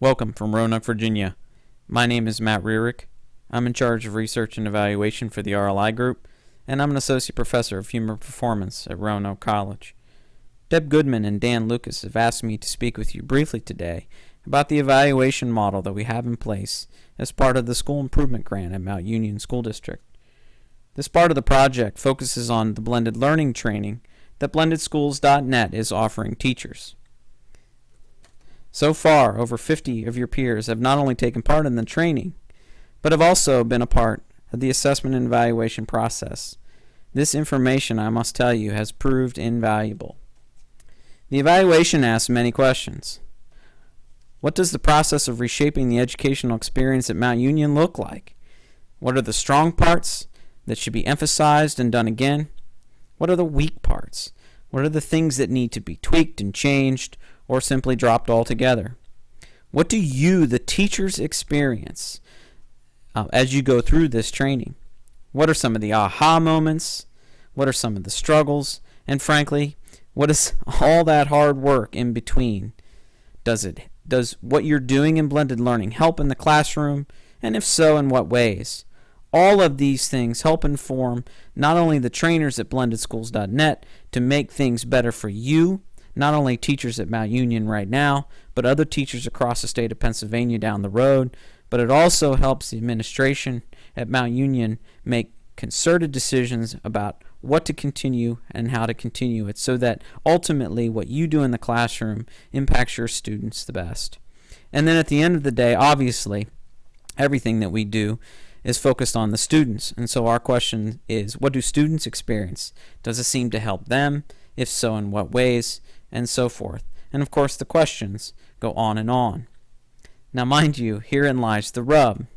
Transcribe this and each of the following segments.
Welcome from Roanoke, Virginia. My name is Matt Rearick. I'm in charge of research and evaluation for the RLI group, and I'm an associate professor of human performance at Roanoke College. Deb Goodman and Dan Lucas have asked me to speak with you briefly today about the evaluation model that we have in place as part of the School Improvement Grant at Mount Union School District. This part of the project focuses on the blended learning training that BlendedSchools.net is offering teachers. So far, over 50 of your peers have not only taken part in the training, but have also been a part of the assessment and evaluation process. This information, I must tell you, has proved invaluable. The evaluation asks many questions. What does the process of reshaping the educational experience at Mount Union look like? What are the strong parts that should be emphasized and done again? What are the weak parts? What are the things that need to be tweaked and changed or simply dropped altogether? What do you, the teachers, experience as you go through this training? What are some of the aha moments? What are some of the struggles? And frankly, what is all that hard work in between? Does what you're doing in blended learning help in the classroom? And if so, in what ways? All of these things help inform not only the trainers at BlendedSchools.net to make things better for you, not only teachers at Mount Union right now, but other teachers across the state of Pennsylvania down the road, but it also helps the administration at Mount Union make concerted decisions about what to continue and how to continue it so that ultimately what you do in the classroom impacts your students the best. And then at the end of the day, obviously, everything that we do is focused on the students. And so our question is, what do students experience? Does it seem to help them? If so, in what ways? And so forth. And of course, the questions go on and on. Now, mind you, herein lies the rub.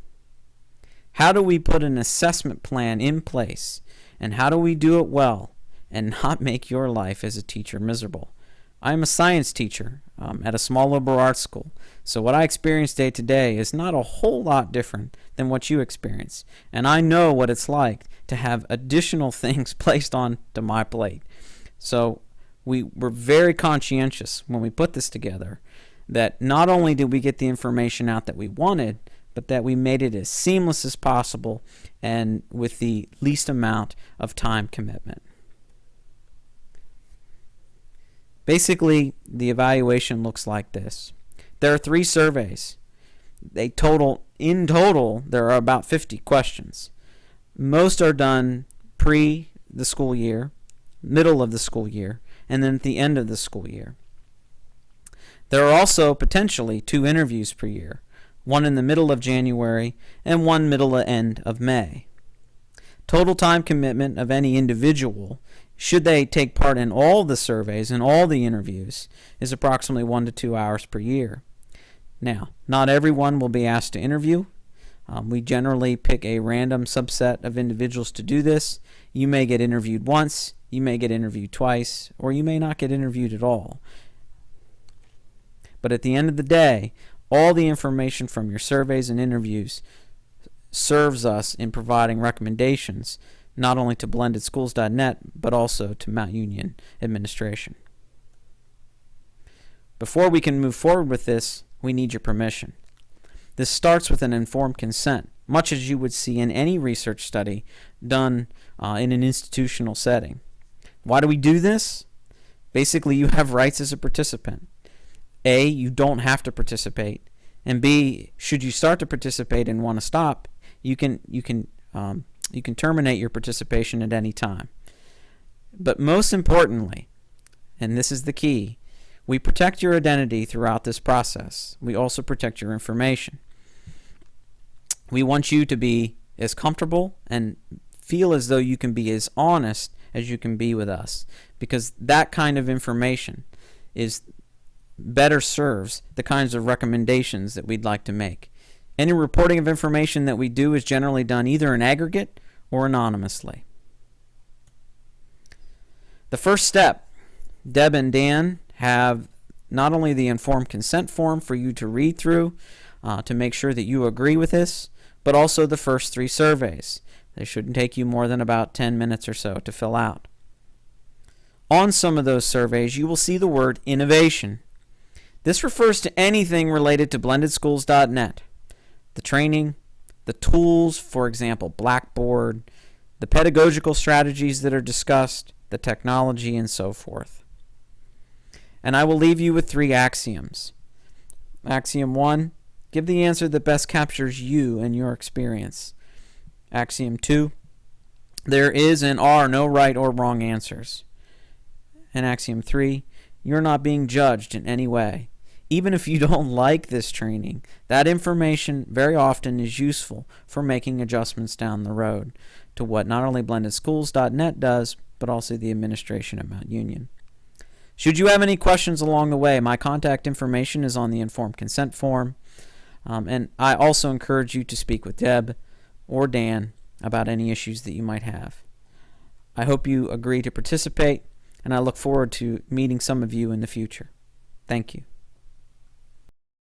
How do we put an assessment plan in place? And how do we do it well and not make your life as a teacher miserable? I'm a science teacher at a small liberal arts school, so what I experience day to day is not a whole lot different than what you experience, and I know what it's like to have additional things placed onto my plate. So we were very conscientious when we put this together that not only did we get the information out that we wanted, but that we made it as seamless as possible and with the least amount of time commitment. Basically, the evaluation looks like this. There are 3 surveys. In total, there are about 50 questions. Most are done pre the school year, middle of the school year, and then at the end of the school year. There are also potentially 2 interviews per year, one in the middle of January and one middle to end of May. Total time commitment of any individual, should they take part in all the surveys and all the interviews, is approximately 1 to 2 hours per year. Now, not everyone will be asked to interview. We generally pick a random subset of individuals to do this. You may get interviewed once, you may get interviewed twice, or you may not get interviewed at all. But at the end of the day, all the information from your surveys and interviews serves us in providing recommendations not only to BlendedSchools.net, but also to Mount Union administration. Before we can move forward with this, we need your permission. This starts with an informed consent, much as you would see in any research study done in an institutional setting. Why do we do this? Basically, you have rights as a participant. A, you don't have to participate, and B, should you start to participate and want to stop, you can terminate your participation at any time. But most importantly, and this is the key, we protect your identity throughout this process. We also protect your information. We want you to be as comfortable and feel as though you can be as honest as you can be with us, because that kind of information better serves the kinds of recommendations that we'd like to make. Any reporting of information that we do is generally done either in aggregate or anonymously. The first step, Deb and Dan have not only the informed consent form for you to read through to make sure that you agree with this, but also the first 3 surveys. They shouldn't take you more than about 10 minutes or so to fill out. On some of those surveys, you will see the word innovation. This refers to anything related to blendedschools.net. The training, the tools, for example, Blackboard, the pedagogical strategies that are discussed, the technology, and so forth. And I will leave you with 3 axioms. Axiom 1, give the answer that best captures you and your experience. Axiom 2, there is and are no right or wrong answers. And Axiom 3, you're not being judged in any way. Even if you don't like this training, that information very often is useful for making adjustments down the road to what not only blendedschools.net does, but also the administration at Mount Union. Should you have any questions along the way, my contact information is on the informed consent form. And I also encourage you to speak with Deb or Dan about any issues that you might have. I hope you agree to participate, and I look forward to meeting some of you in the future. Thank you.